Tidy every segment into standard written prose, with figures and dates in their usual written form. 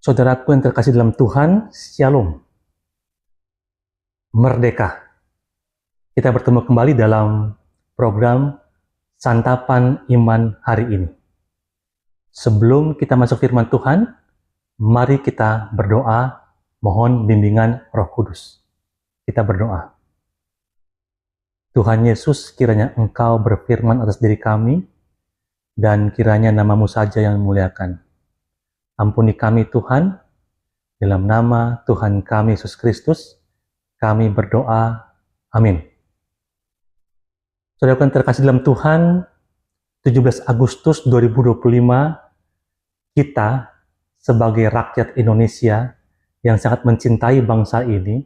Saudaraku yang terkasih dalam Tuhan, Shalom. Merdeka. Kita bertemu kembali dalam program Santapan Iman hari ini. Sebelum kita masuk firman Tuhan, mari kita berdoa, mohon bimbingan Roh Kudus. Kita berdoa. Tuhan Yesus, kiranya Engkau berfirman atas diri kami, dan kiranya nama-Mu saja yang memuliakan. Ampuni kami Tuhan, dalam nama Tuhan kami Yesus Kristus, kami berdoa, amin. Saudara yang terkasih dalam Tuhan, 17 Agustus 2025, kita sebagai rakyat Indonesia yang sangat mencintai bangsa ini,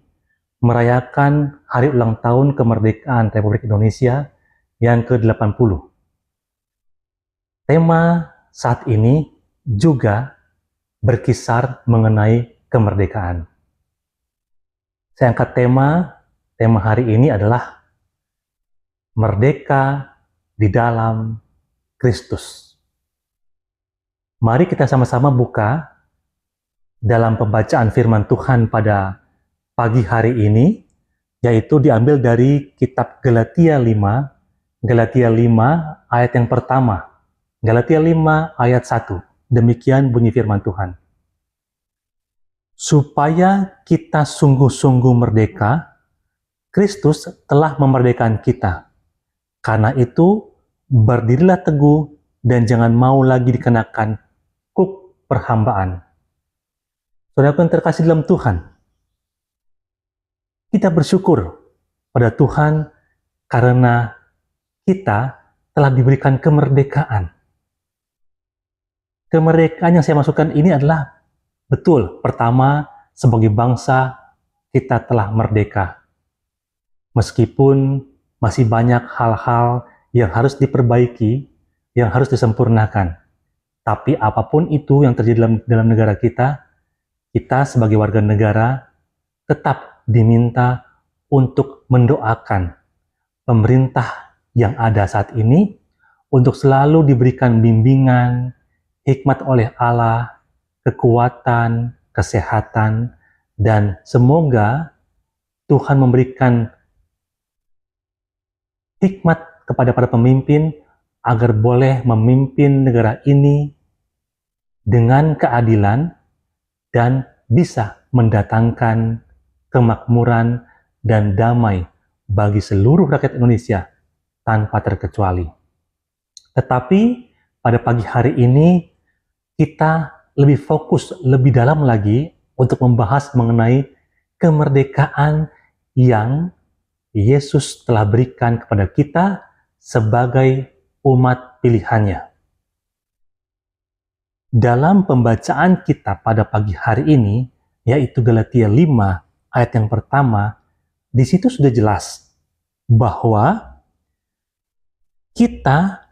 merayakan hari ulang tahun kemerdekaan Republik Indonesia yang ke-80. Tema saat ini juga berkisar mengenai kemerdekaan. Saya angkat tema hari ini adalah Merdeka di dalam Kristus. Mari kita sama-sama buka dalam pembacaan firman Tuhan pada pagi hari ini, yaitu diambil dari kitab Galatia 5 ayat yang pertama. Galatia 5 ayat 1. Demikian bunyi firman Tuhan. Supaya kita sungguh-sungguh merdeka, Kristus telah memerdekakan kita. Karena itu, berdirilah teguh dan jangan mau lagi dikenakan kuk perhambaan. Saudara yang terkasih dalam Tuhan, kita bersyukur pada Tuhan karena kita telah diberikan kemerdekaan. Kemerdekaan yang saya masukkan ini adalah betul, pertama, sebagai bangsa kita telah merdeka. Meskipun masih banyak hal-hal yang harus diperbaiki, yang harus disempurnakan. Tapi apapun itu yang terjadi dalam negara kita sebagai warga negara tetap diminta untuk mendoakan pemerintah yang ada saat ini untuk selalu diberikan bimbingan, hikmat oleh Allah, kekuatan, kesehatan, dan semoga Tuhan memberikan hikmat kepada para pemimpin agar boleh memimpin negara ini dengan keadilan dan bisa mendatangkan kemakmuran dan damai bagi seluruh rakyat Indonesia tanpa terkecuali. Tetapi pada pagi hari ini kita lebih fokus, lebih dalam lagi untuk membahas mengenai kemerdekaan yang Yesus telah berikan kepada kita sebagai umat pilihannya. Dalam pembacaan kita pada pagi hari ini, yaitu Galatia 5 ayat yang pertama, di situ sudah jelas bahwa kita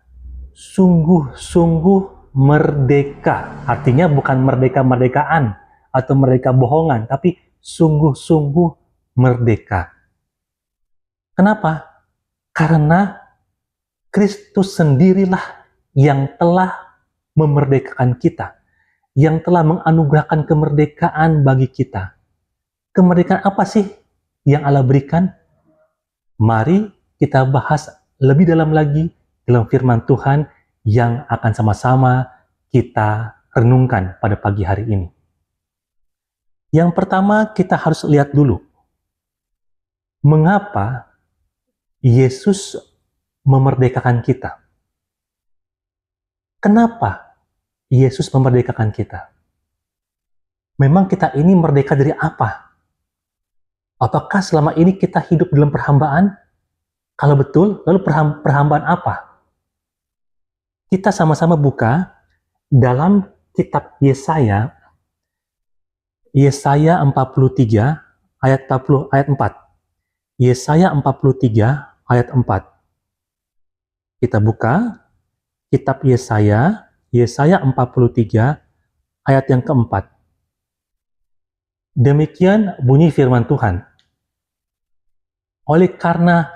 sungguh-sungguh merdeka. Artinya bukan merdeka-merdekaan atau merdeka bohongan, tapi sungguh-sungguh merdeka. Kenapa? Karena Kristus sendirilah yang telah memerdekakan kita, yang telah menganugerahkan kemerdekaan bagi kita. Kemerdekaan apa sih yang Allah berikan? Mari kita bahas lebih dalam lagi dalam firman Tuhan yang akan sama-sama kita renungkan pada pagi hari ini. Yang pertama, kita harus lihat dulu mengapa Yesus memerdekakan kita. Kenapa Yesus memerdekakan kita? Memang kita ini merdeka dari apa? Apakah selama ini kita hidup dalam perhambaan? Kalau betul, lalu perhambaan apa? Kita sama-sama buka dalam kitab Yesaya 43 ayat 4. Yesaya 43 ayat 4. Kita buka kitab Yesaya 43 ayat yang keempat. Demikian bunyi firman Tuhan. Oleh karena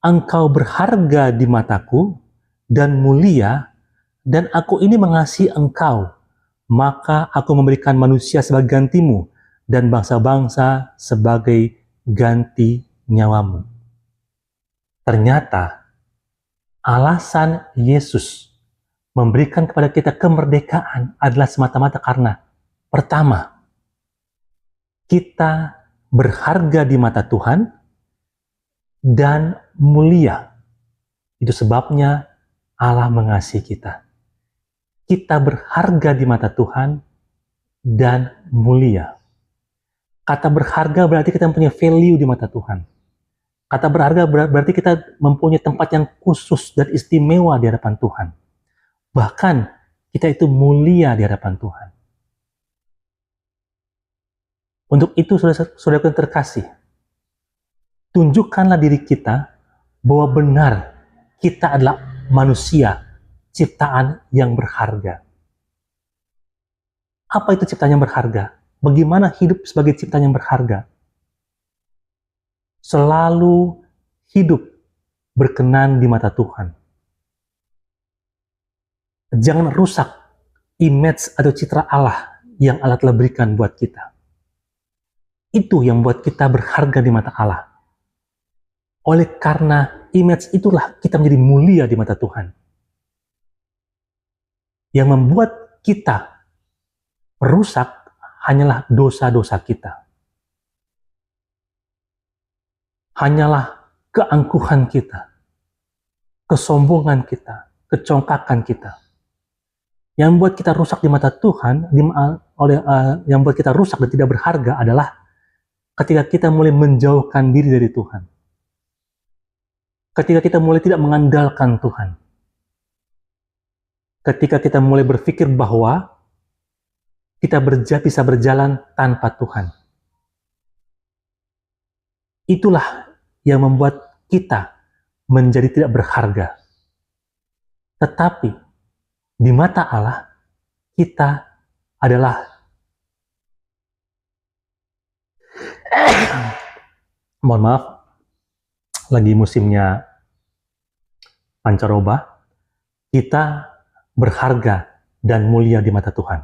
engkau berharga di mataku dan mulia, dan aku ini mengasihi engkau, maka aku memberikan manusia sebagai gantimu dan bangsa-bangsa sebagai ganti nyawamu. Ternyata alasan Yesus memberikan kepada kita kemerdekaan adalah semata-mata karena pertama, kita berharga di mata Tuhan dan mulia. Itu sebabnya Allah mengasihi kita. Kita berharga di mata Tuhan dan mulia. Kata berharga berarti kita mempunyai value di mata Tuhan. Kata berharga berarti kita mempunyai tempat yang khusus dan istimewa di hadapan Tuhan. Bahkan kita itu mulia di hadapan Tuhan. Untuk itu, saudara yang terkasih, tunjukkanlah diri kita bahwa benar kita adalah manusia, ciptaan yang berharga. Apa itu ciptaan yang berharga? Bagaimana hidup sebagai ciptaan yang berharga? Selalu hidup berkenan di mata Tuhan. Jangan rusak image atau citra Allah yang Allah telah berikan buat kita. Itu yang membuat kita berharga di mata Allah. Oleh karena image itulah kita menjadi mulia di mata Tuhan. Yang membuat kita rusak hanyalah dosa-dosa kita. Hanyalah keangkuhan kita, kesombongan kita, kecongkakan kita. Yang membuat kita rusak di mata Tuhan, yang membuat kita rusak dan tidak berharga adalah ketika kita mulai menjauhkan diri dari Tuhan. Ketika kita mulai tidak mengandalkan Tuhan. Ketika kita mulai berpikir bahwa kita bisa berjalan tanpa Tuhan. Itulah yang membuat kita menjadi tidak berharga. Tetapi di mata Allah, kita adalah mohon maaf, lagi musimnya pancaroba, kita berharga dan mulia di mata Tuhan.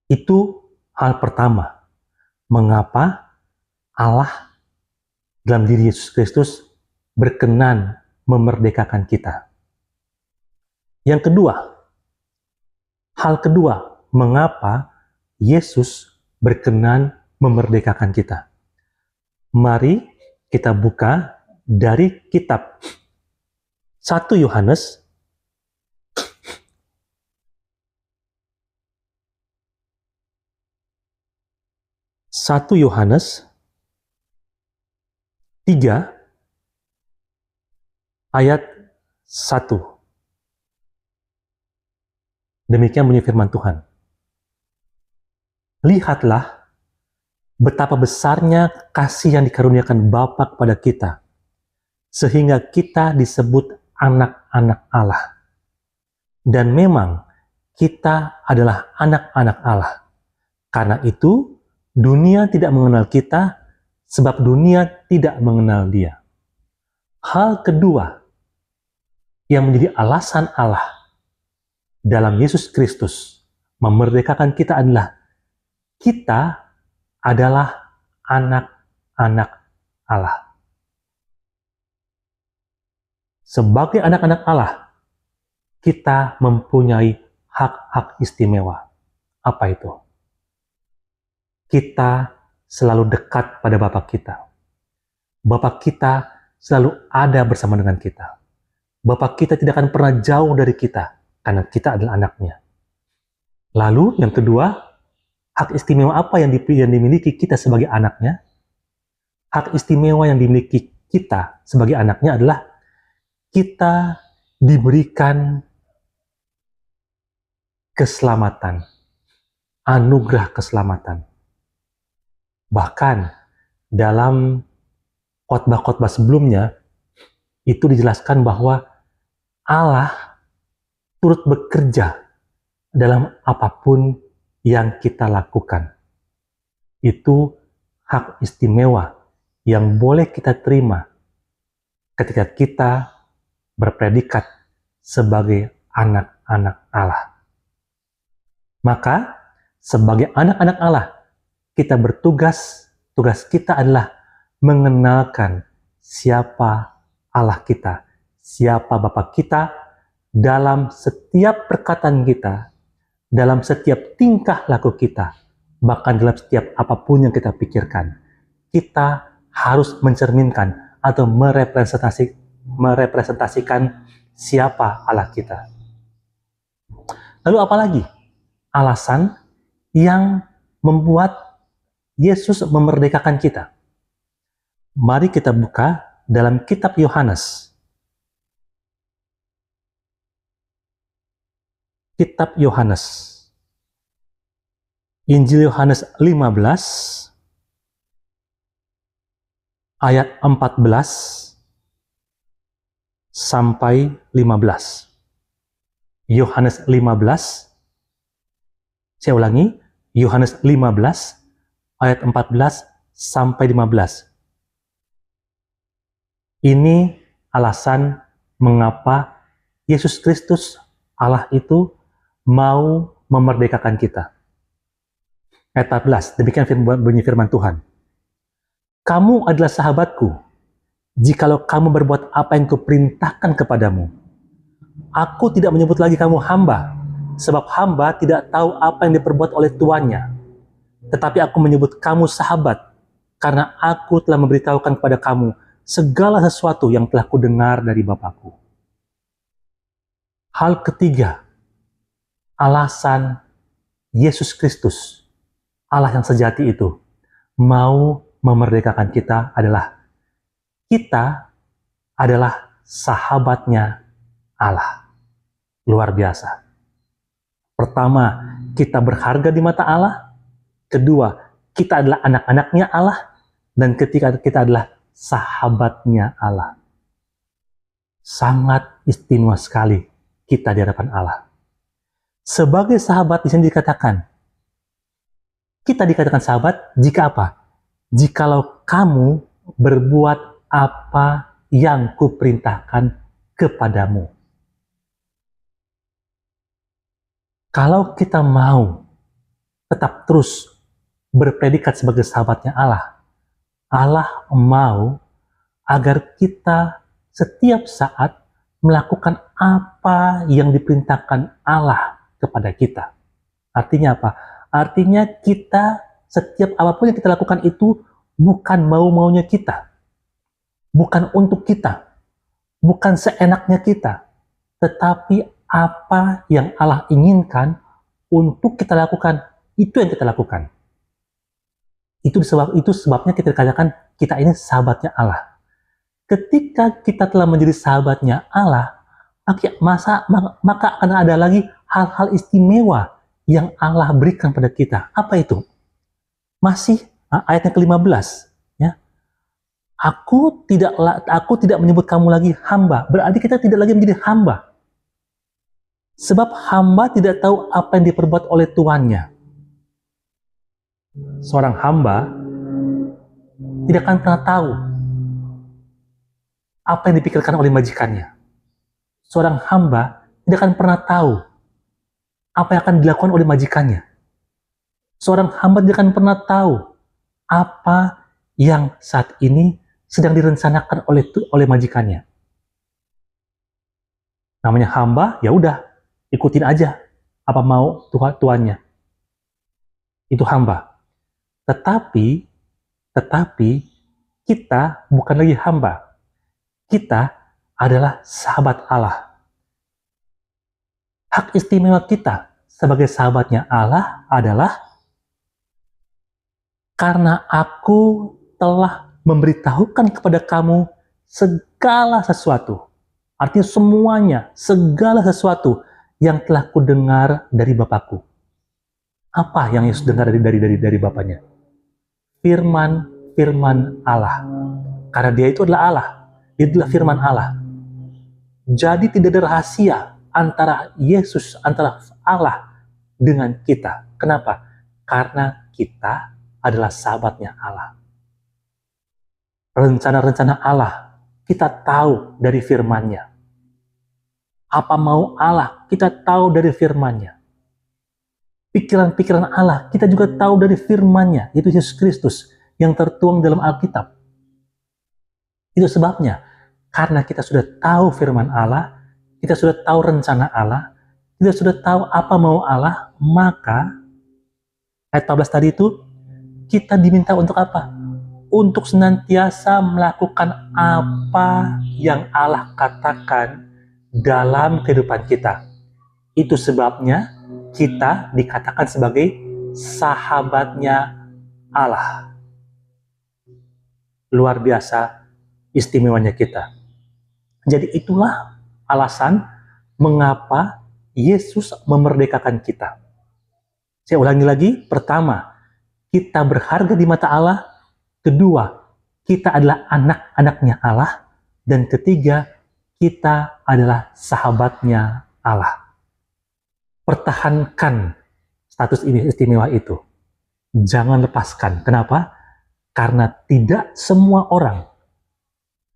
Itu hal pertama, mengapa Allah dalam diri Yesus Kristus berkenan memerdekakan kita. Yang kedua, hal kedua, mengapa Yesus berkenan memerdekakan kita. Mari kita buka dari kitab 1 Yohanes Satu Yohanes 3 ayat 1. Demikian bunyi firman Tuhan. Lihatlah betapa besarnya kasih yang dikaruniakan Bapa kepada kita, sehingga kita disebut anak-anak Allah. Dan memang kita adalah anak-anak Allah. Karena itu, dunia tidak mengenal kita, sebab dunia tidak mengenal Dia. Hal kedua yang menjadi alasan Allah dalam Yesus Kristus memerdekakan kita adalah kita adalah anak-anak Allah. Sebagai anak-anak Allah, kita mempunyai hak-hak istimewa. Apa itu? Kita selalu dekat pada Bapa kita. Bapa kita selalu ada bersama dengan kita. Bapa kita tidak akan pernah jauh dari kita, karena kita adalah anaknya. Lalu yang kedua, hak istimewa apa yang dimiliki kita sebagai anaknya? Hak istimewa yang dimiliki kita sebagai anaknya adalah kita diberikan keselamatan, anugerah keselamatan. Bahkan dalam khotbah-khotbah sebelumnya, itu dijelaskan bahwa Allah turut bekerja dalam apapun yang kita lakukan. Itu hak istimewa yang boleh kita terima ketika kita berpredikat sebagai anak-anak Allah. Maka, sebagai anak-anak Allah, kita tugas kita adalah mengenalkan siapa Allah kita, siapa Bapa kita, dalam setiap perkataan kita, dalam setiap tingkah laku kita, bahkan dalam setiap apapun yang kita pikirkan. Kita harus mencerminkan atau merepresentasikan siapa Allah kita. Lalu apalagi alasan yang membuat Yesus memerdekakan kita? Mari kita buka dalam kitab Yohanes. Kitab Yohanes. Injil Yohanes 15 ayat 14 sampai 15. Yohanes 15, saya ulangi, Yohanes 15 ayat 14 sampai 15. Ini alasan mengapa Yesus Kristus, Allah itu, mau memerdekakan kita. Ayat 14, demikian bunyi firman Tuhan. Kamu adalah sahabatku, jikalau kamu berbuat apa yang kuperintahkan kepadamu. Aku tidak menyebut lagi kamu hamba, sebab hamba tidak tahu apa yang diperbuat oleh tuannya. Tetapi aku menyebut kamu sahabat, karena aku telah memberitahukan kepada kamu segala sesuatu yang telah kudengar dari Bapakku. Hal ketiga, alasan Yesus Kristus, Allah yang sejati itu, mau memerdekakan kita adalah sahabatnya Allah. Luar biasa. Pertama, kita berharga di mata Allah. Kedua, kita adalah anak-anaknya Allah. Dan ketiga, kita adalah sahabatnya Allah. Sangat istimewa sekali kita di hadapan Allah. Sebagai sahabat di sini dikatakan, kita dikatakan sahabat jika apa? Jikalau kamu berbuat apa yang kuperintahkan kepadamu. Kalau kita mau tetap terus berpredikat sebagai sahabatnya Allah, Allah mau agar kita setiap saat melakukan apa yang diperintahkan Allah kepada kita. Artinya apa? Artinya kita setiap apapun yang kita lakukan itu bukan mau-maunya kita. Bukan untuk kita. Bukan seenaknya kita. Tetapi apa yang Allah inginkan untuk kita lakukan, itu yang kita lakukan. Itu sebabnya kita dikatakan kita ini sahabatnya Allah. Ketika kita telah menjadi sahabatnya Allah, maka akan ada lagi hal-hal istimewa yang Allah berikan pada kita. Apa itu? Masih ayat yang ke-15. Ya. Aku tidak menyebut kamu lagi hamba. Berarti kita tidak lagi menjadi hamba. Sebab hamba tidak tahu apa yang diperbuat oleh tuannya. Seorang hamba tidak akan pernah tahu apa yang dipikirkan oleh majikannya. Seorang hamba tidak akan pernah tahu apa yang akan dilakukan oleh majikannya. Seorang hamba tidak akan pernah tahu apa yang saat ini sedang direncanakan oleh majikannya. Namanya hamba, ya udah, ikutin aja apa mau tuannya. Itu hamba. Tetapi kita bukan lagi hamba. Kita adalah sahabat Allah. Hak istimewa kita sebagai sahabatnya Allah adalah karena aku telah memberitahukan kepada kamu segala sesuatu. Artinya semuanya, segala sesuatu yang telah kudengar dari Bapakku. Apa yang Yesus dengar dari Bapaknya? Firman Allah. Karena dia itu adalah Allah. Dia adalah firman Allah. Jadi tidak ada rahasia antara Yesus, antara Allah dengan kita. Kenapa? Karena kita adalah sahabatnya Allah. Rencana-rencana Allah kita tahu dari firman-Nya. Apa mau Allah kita tahu dari firman-Nya. pikiran-pikiran Allah. Kita juga tahu dari firman-Nya, yaitu Yesus Kristus, yang tertuang dalam Alkitab. Itu sebabnya, karena kita sudah tahu firman Allah, kita sudah tahu rencana Allah, kita sudah tahu apa mau Allah, maka ayat 14 tadi itu, kita diminta untuk apa? Untuk senantiasa melakukan apa yang Allah katakan dalam kehidupan kita. Itu sebabnya kita dikatakan sebagai sahabatnya Allah. Luar biasa istimewanya kita. Jadi itulah alasan mengapa Yesus memerdekakan kita. Saya ulangi lagi, pertama, kita berharga di mata Allah. Kedua, kita adalah anak-anaknya Allah. Dan ketiga, kita adalah sahabatnya Allah. Pertahankan status ini istimewa itu. Jangan lepaskan. Kenapa? Karena tidak semua orang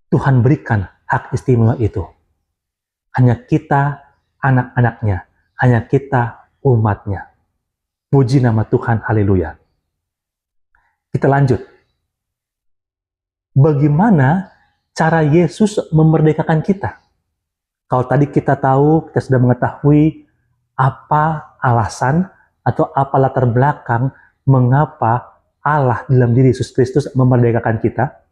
Tuhan berikan hak istimewa itu. Hanya kita anak-anaknya. Hanya kita umatnya. Puji nama Tuhan, haleluya. Kita lanjut. Bagaimana cara Yesus memerdekakan kita? Kalau tadi kita tahu, kita sudah mengetahui apa alasan atau apa latar belakang mengapa Allah dalam diri Yesus Kristus memerdekakan kita.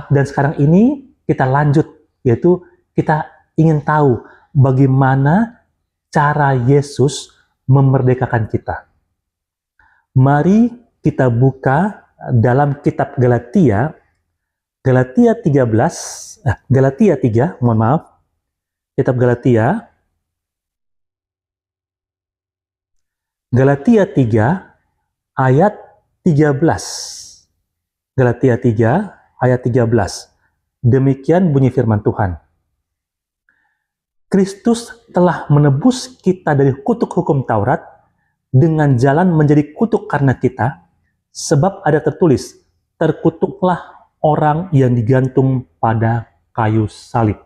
Dan sekarang ini kita lanjut, yaitu kita ingin tahu bagaimana cara Yesus memerdekakan kita. Mari kita buka dalam kitab Galatia 3, kitab Galatia 3 ayat 13. Galatia 3 ayat 13. Demikian bunyi firman Tuhan. Kristus telah menebus kita dari kutuk hukum Taurat dengan jalan menjadi kutuk karena kita, sebab ada tertulis, terkutuklah orang yang digantung pada kayu salib.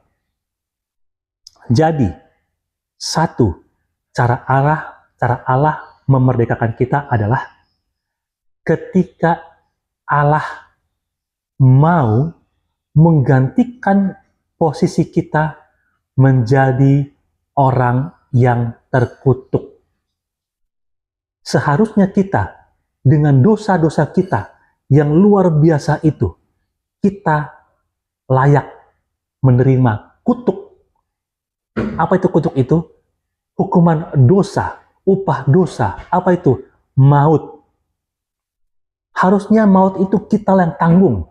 Jadi, satu, cara Allah memerdekakan kita adalah ketika Allah mau menggantikan posisi kita menjadi orang yang terkutuk. Seharusnya kita, dengan dosa-dosa kita yang luar biasa itu, kita layak menerima kutuk. Apa itu kutuk itu? Hukuman dosa, upah dosa. Apa itu? Maut. Harusnya maut itu kita yang tanggung.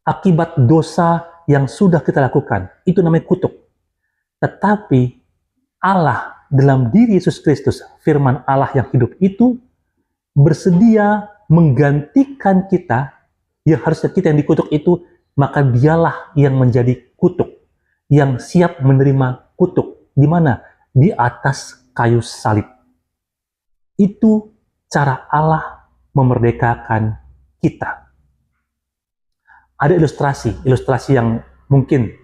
Akibat dosa yang sudah kita lakukan. Itu namanya kutuk. Tetapi Allah dalam diri Yesus Kristus, firman Allah yang hidup itu, bersedia menggantikan kita, yang harusnya kita yang dikutuk itu, maka dialah yang menjadi kutuk, yang siap menerima kutuk. Di mana? Di atas kayu salib. Itu cara Allah memerdekakan kita. Ada ilustrasi yang mungkin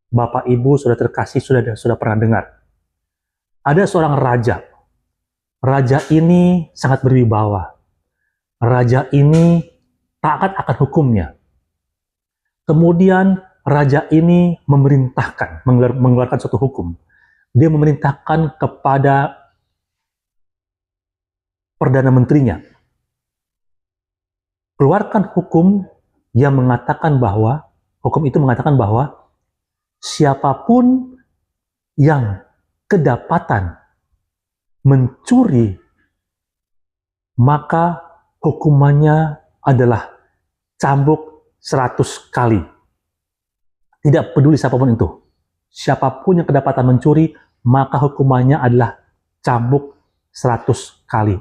Bapak Ibu sudah terkasih, sudah pernah dengar. Ada seorang raja. Raja ini sangat berwibawa. Raja ini taat akan hukumnya. Kemudian raja ini memerintahkan, mengeluarkan suatu hukum. Dia memerintahkan kepada Perdana Menterinya, keluarkan hukum yang mengatakan bahwa, hukum itu mengatakan bahwa siapapun yang kedapatan mencuri, maka hukumannya adalah cambuk 100 kali. Tidak peduli siapapun itu. Siapapun yang kedapatan mencuri, maka hukumannya adalah cambuk 100 kali.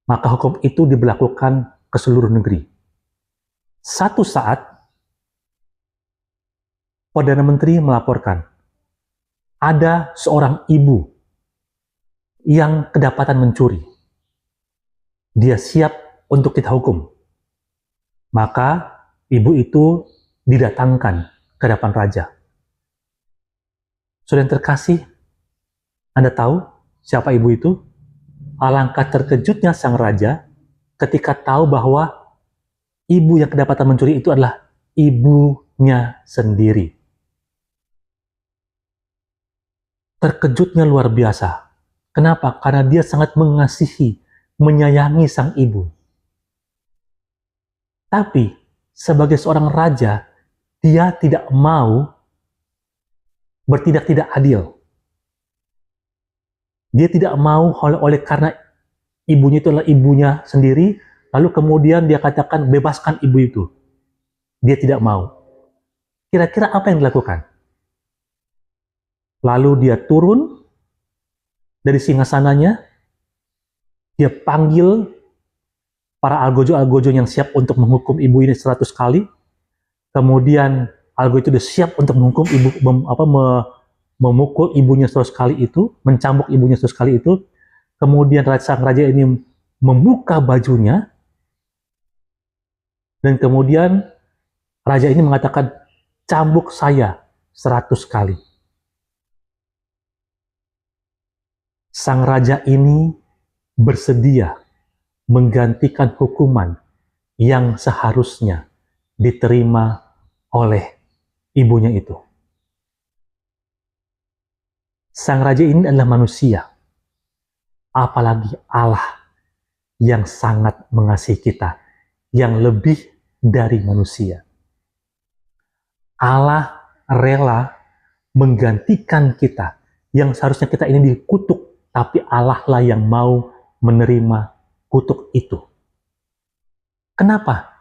Maka hukum itu diberlakukan ke seluruh negeri. Satu saat, Perdana Menteri melaporkan, ada seorang ibu yang kedapatan mencuri. Dia siap untuk kita hukum. Maka ibu itu didatangkan ke hadapan raja. Saudara yang terkasih, Anda tahu Siapa ibu itu? Alangkah terkejutnya sang raja ketika tahu bahwa ibu yang kedapatan mencuri itu adalah ibunya sendiri. Terkejutnya luar biasa. Kenapa? Karena dia sangat mengasihi, menyayangi sang ibu. Tapi, sebagai seorang raja, dia tidak mau bertindak tidak adil. Dia tidak mau oleh karena ibunya itu adalah ibunya sendiri, lalu kemudian dia katakan bebaskan ibu itu. Dia tidak mau. Kira-kira apa yang dilakukan? Lalu dia turun dari singgasananya, dia panggil para algojo-algojo yang siap untuk menghukum ibu ini 100 kali. Kemudian algo itu sudah siap untuk menghukum ibu, memukul ibunya 100 kali itu, mencambuk ibunya 100 kali itu. Kemudian sang raja ini membuka bajunya, dan kemudian raja ini mengatakan, cambuk saya 100 kali. Sang raja ini bersedia menggantikan hukuman yang seharusnya diterima oleh ibunya itu. Sang raja ini adalah manusia, apalagi Allah yang sangat mengasihi kita, yang lebih dari manusia. Allah rela menggantikan kita, yang seharusnya kita ini dikutuk, tapi Allah lah yang mau menerima kutuk itu. Kenapa?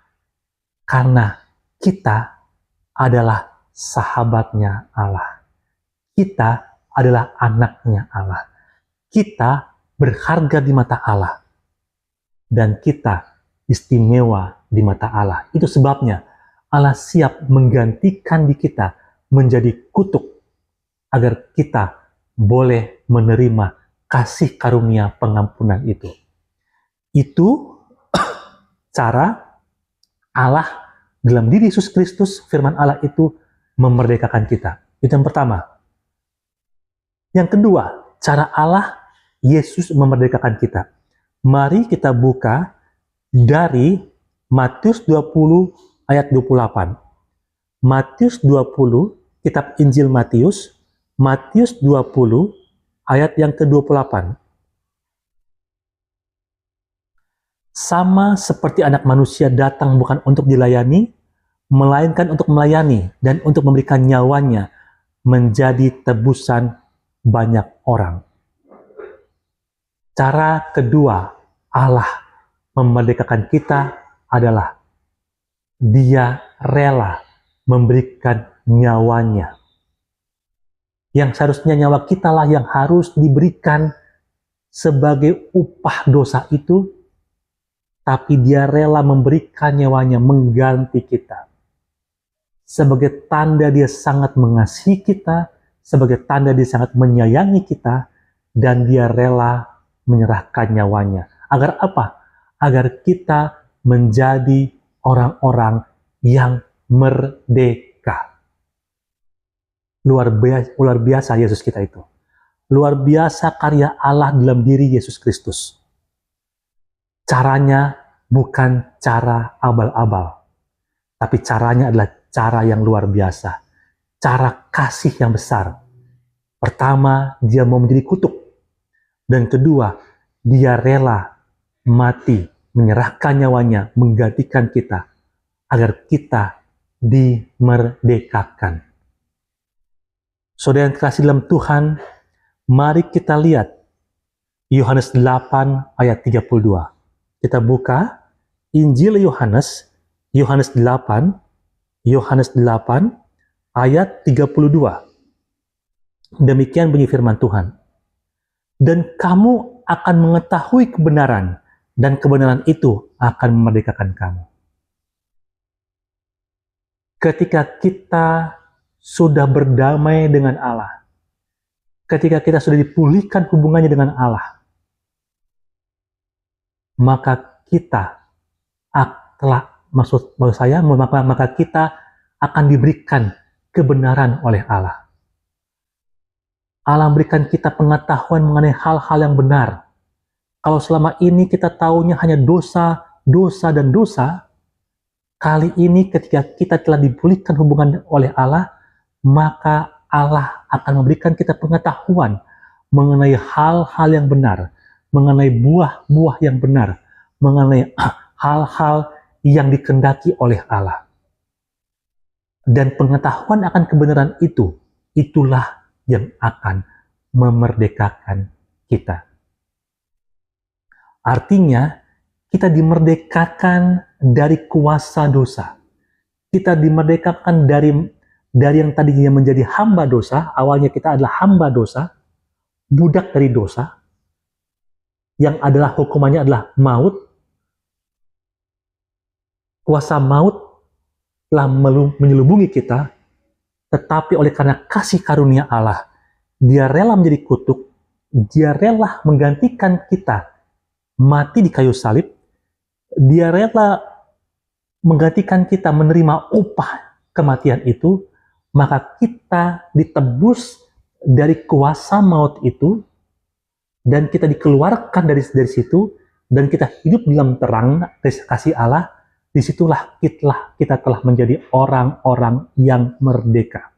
Karena kita adalah sahabatnya Allah. Kita adalah anaknya Allah. Kita berharga di mata Allah. Dan kita istimewa di mata Allah. Itu sebabnya Allah siap menggantikan di kita menjadi kutuk agar kita boleh menerima kasih karunia pengampunan itu. Itu cara Allah dalam diri Yesus Kristus, firman Allah itu memerdekakan kita. Itu yang pertama. Yang kedua, cara Allah Yesus memerdekakan kita. Mari kita buka dari Matius 20 ayat 28. Matius 20, kitab Injil Matius 20 ayat yang ke-28. Sama seperti anak manusia datang bukan untuk dilayani, melainkan untuk melayani dan untuk memberikan nyawanya menjadi tebusan banyak orang. Cara kedua Allah memerdekakan kita adalah Dia rela memberikan nyawanya. Yang seharusnya nyawa kita lah yang harus diberikan sebagai upah dosa itu, tapi Dia rela memberikan nyawanya mengganti kita. Sebagai tanda Dia sangat mengasihi kita, sebagai tanda Dia sangat menyayangi kita, dan Dia rela menyerahkan nyawanya. Agar apa? Agar kita menjadi orang-orang yang merdeka. Luar biasa Yesus kita itu. Luar biasa karya Allah dalam diri Yesus Kristus. Caranya bukan cara abal-abal, tapi caranya adalah cara yang luar biasa. Cara kasih yang besar. Pertama, Dia mau menjadi kutuk. Dan kedua, Dia rela mati, menyerahkan nyawanya, menggantikan kita, agar kita dimerdekakan. Saudara yang terkasih dalam Tuhan, mari kita lihat Yohanes 8 ayat 32. Kita buka Injil Yohanes 8 ayat 32. Demikian bunyi firman Tuhan. Dan kamu akan mengetahui kebenaran, dan kebenaran itu akan memerdekakan kamu. Ketika kita sudah berdamai dengan Allah, ketika kita sudah dipulihkan hubungannya dengan Allah, maka kita maka kita akan diberikan kebenaran oleh Allah. Allah memberikan kita pengetahuan mengenai hal-hal yang benar. Kalau selama ini kita taunya hanya dosa, dosa, dan dosa, kali ini ketika kita telah dipulihkan hubungan oleh Allah, maka Allah akan memberikan kita pengetahuan mengenai hal-hal yang benar, mengenai buah-buah yang benar, mengenai hal-hal yang dikehendaki oleh Allah. Dan pengetahuan akan kebenaran itu, itulah yang akan memerdekakan kita. Artinya, kita dimerdekakan dari kuasa dosa. Kita dimerdekakan dari yang tadinya menjadi hamba dosa. Awalnya kita adalah hamba dosa, budak dari dosa, yang adalah hukumannya adalah maut. Kuasa maut telah menyelubungi kita, tetapi oleh karena kasih karunia Allah, Dia rela menjadi kutuk, Dia rela menggantikan kita mati di kayu salib, Dia rela menggantikan kita menerima upah kematian itu, maka kita ditebus dari kuasa maut itu, dan kita dikeluarkan dari situ, dan kita hidup dalam terang kasih Allah. Disitulah kita telah menjadi orang-orang yang merdeka.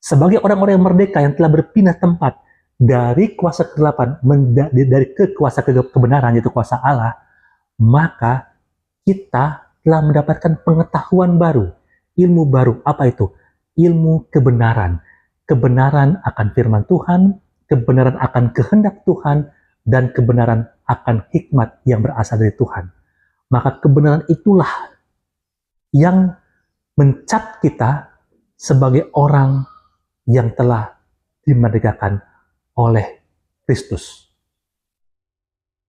Sebagai orang-orang yang merdeka yang telah berpindah tempat dari kuasa kegelapan dari ke kuasa kebenaran, yaitu kuasa Allah, maka kita telah mendapatkan pengetahuan baru, ilmu baru. Apa itu? Ilmu kebenaran. Kebenaran akan firman Tuhan, kebenaran akan kehendak Tuhan, dan kebenaran akan hikmat yang berasal dari Tuhan. Maka kebenaran itulah yang mencap kita sebagai orang yang telah dimerdekakan oleh Kristus.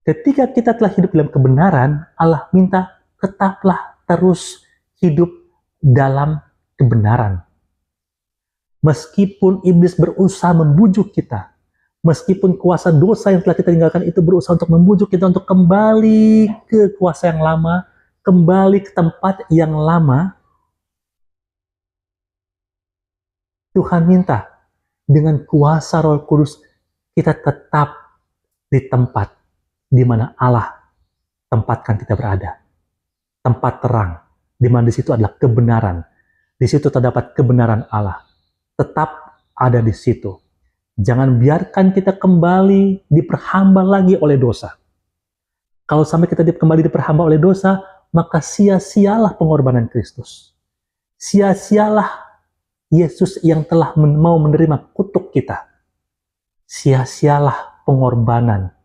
Ketika kita telah hidup dalam kebenaran, Allah minta tetaplah terus hidup dalam kebenaran. Meskipun iblis berusaha membujuk kita, meskipun kuasa dosa yang telah kita tinggalkan itu berusaha untuk membujuk kita untuk kembali ke kuasa yang lama, kembali ke tempat yang lama, Tuhan minta dengan kuasa Roh Kudus kita tetap di tempat di mana Allah tempatkan kita berada. Tempat terang, di mana di situ adalah kebenaran. Di situ terdapat kebenaran Allah. Tetap ada di situ. Jangan biarkan kita kembali diperhamba lagi oleh dosa. Kalau sampai kita kembali diperhamba oleh dosa, maka sia-sialah pengorbanan Kristus. Sia-sialah Yesus yang telah mau menerima kutuk kita. Sia-sialah pengorbanan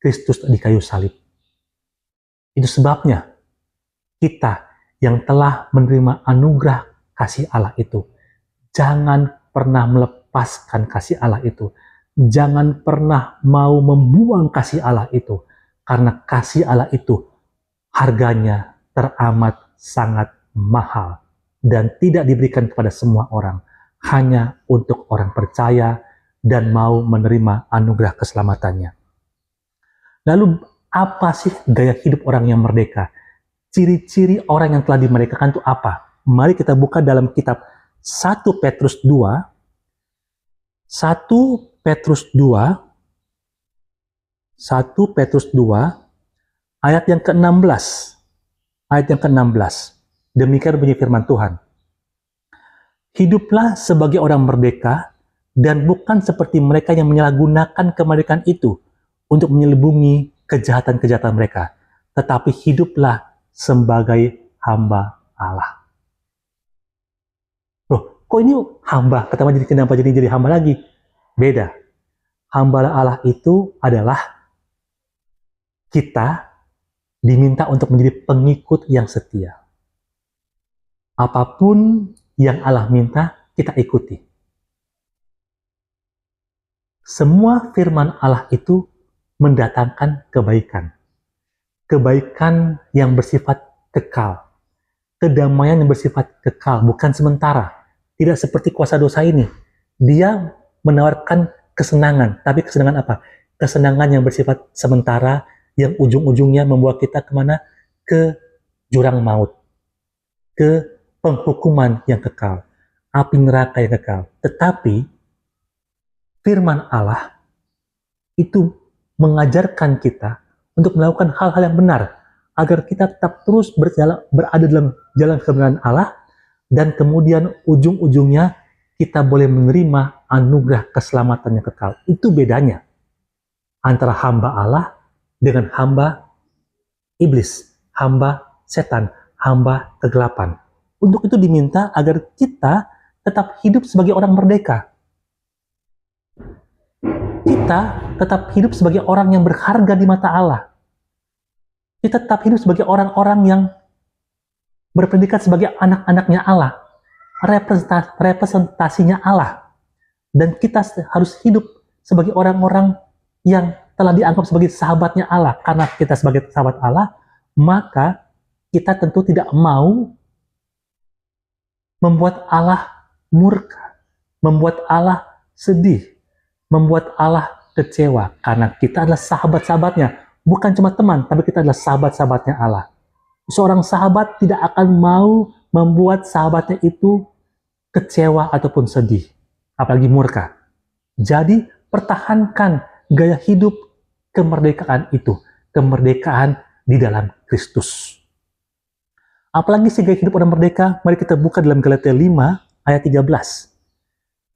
Kristus di kayu salib. Itu sebabnya kita yang telah menerima anugerah kasih Allah itu, jangan pernah melepaskan kasih Allah itu. Jangan pernah mau membuang kasih Allah itu. Karena kasih Allah itu harganya teramat sangat mahal. Dan tidak diberikan kepada semua orang. Hanya untuk orang percaya dan mau menerima anugerah keselamatannya. Lalu apa sih gaya hidup orang yang merdeka? Ciri-ciri orang yang telah dimerdekakan itu apa? Mari kita buka dalam kitab 1 Petrus 2. 1 Petrus 2. 1 Petrus 2 ayat yang ke-16. Ayat yang ke-16. Demikian bunyi firman Tuhan. Hiduplah sebagai orang merdeka dan bukan seperti mereka yang menyalahgunakan kemerdekaan itu untuk menyelubungi kejahatan-kejahatan mereka. Tetapi hiduplah sebagai hamba Allah. Loh, kok ini hamba? Kenapa jadi hamba lagi? Beda. Hamba Allah itu adalah kita diminta untuk menjadi pengikut yang setia. Apapun yang Allah minta, kita ikuti. Semua firman Allah itu mendatangkan kebaikan. Kebaikan yang bersifat kekal. Kedamaian yang bersifat kekal, bukan sementara. Tidak seperti kuasa dosa ini. Dia menawarkan kesenangan. Tapi kesenangan apa? Kesenangan yang bersifat sementara, yang ujung-ujungnya membawa kita kemana? Ke jurang maut. Ke penghukuman yang kekal, api neraka yang kekal. Tetapi firman Allah itu mengajarkan kita untuk melakukan hal-hal yang benar, agar kita tetap terus berada dalam jalan kebenaran Allah, dan kemudian ujung-ujungnya kita boleh menerima anugerah keselamatan yang kekal. Itu bedanya antara hamba Allah dengan hamba iblis, hamba setan, hamba kegelapan. Untuk itu diminta agar kita tetap hidup sebagai orang merdeka. Kita tetap hidup sebagai orang yang berharga di mata Allah. Kita tetap hidup sebagai orang-orang yang berpredikat sebagai anak-anaknya Allah, representasinya Allah. Dan kita harus hidup sebagai orang-orang yang telah dianggap sebagai sahabatnya Allah. Karena kita sebagai sahabat Allah, maka kita tentu tidak mau membuat Allah murka, membuat Allah sedih, membuat Allah kecewa. Karena kita adalah sahabat-sahabatnya, bukan cuma teman, tapi kita adalah sahabat-sahabatnya Allah. Seorang sahabat tidak akan mau membuat sahabatnya itu kecewa ataupun sedih, apalagi murka. Jadi pertahankan gaya hidup kemerdekaan itu, kemerdekaan di dalam Kristus. Apalagi sih gaya hidup orang merdeka? Mari kita buka dalam Galatia 5 ayat 13.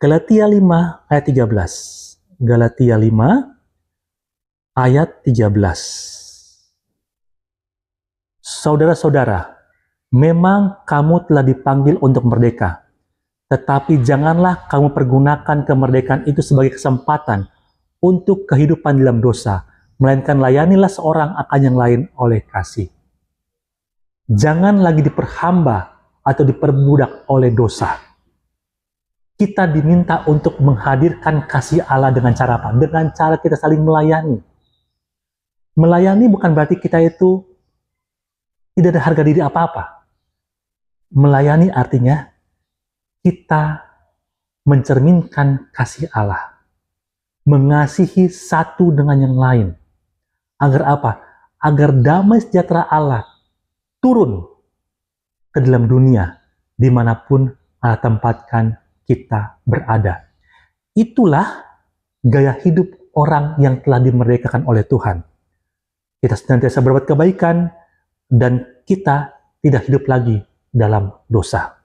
Galatia 5 ayat 13. Galatia 5 ayat 13. Saudara-saudara, memang kamu telah dipanggil untuk merdeka, tetapi janganlah kamu pergunakan kemerdekaan itu sebagai kesempatan untuk kehidupan dalam dosa, melainkan layanilah seorang akan yang lain oleh kasih. Jangan lagi diperhamba atau diperbudak oleh dosa. Kita diminta untuk menghadirkan kasih Allah dengan cara apa? Dengan cara kita saling melayani. Melayani bukan berarti kita itu tidak ada harga diri apa-apa. Melayani artinya kita mencerminkan kasih Allah, mengasihi satu dengan yang lain. Agar apa? Agar damai sejahtera Allah turun ke dalam dunia, dimanapun Allah tempatkan kita berada. Itulah gaya hidup orang yang telah dimerdekakan oleh Tuhan. Kita senantiasa berbuat kebaikan, dan kita tidak hidup lagi dalam dosa.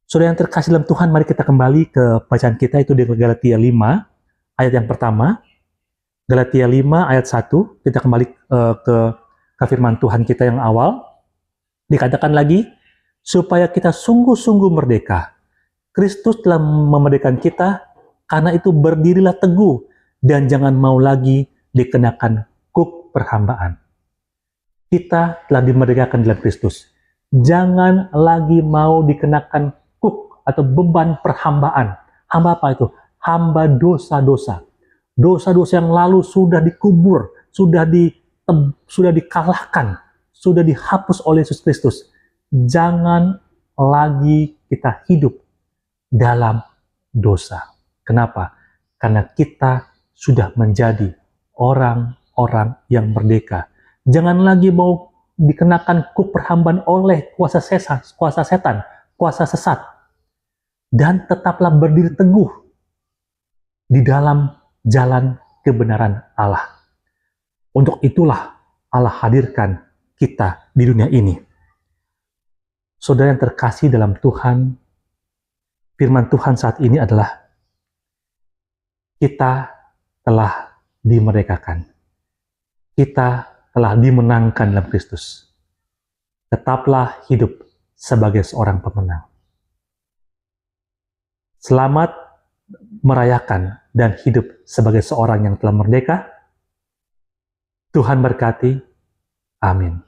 Saudara yang terkasih dalam Tuhan, mari kita kembali ke bacaan kita itu di Galatia 5 ayat yang pertama. Galatia 5 ayat 1, kita kembali ke firman Tuhan kita yang awal. Dikatakan lagi, supaya kita sungguh-sungguh merdeka. Kristus telah memerdekakan kita, karena itu berdirilah teguh, dan jangan mau lagi dikenakan kuk perhambaan. Kita telah dimerdekakan dalam Kristus. Jangan lagi mau dikenakan kuk atau beban perhambaan. Hamba apa itu? Hamba dosa-dosa. Dosa-dosa yang lalu sudah dikubur, sudah dikalahkan, sudah dihapus oleh Yesus Kristus. Jangan lagi kita hidup dalam dosa. Kenapa? Karena kita sudah menjadi orang-orang yang merdeka. Jangan lagi mau dikenakan kuk perhambaan oleh kuasa setan, kuasa sesat. Dan tetaplah berdiri teguh di dalam jalan kebenaran Allah. Untuk itulah Allah hadirkan kita di dunia ini. Saudara yang terkasih dalam Tuhan, firman Tuhan saat ini adalah kita telah dimerdekakan. Kita telah dimenangkan dalam Kristus. Tetaplah hidup sebagai seorang pemenang. Selamat merayakan dan hidup sebagai seorang yang telah merdeka. Tuhan berkati. Amin.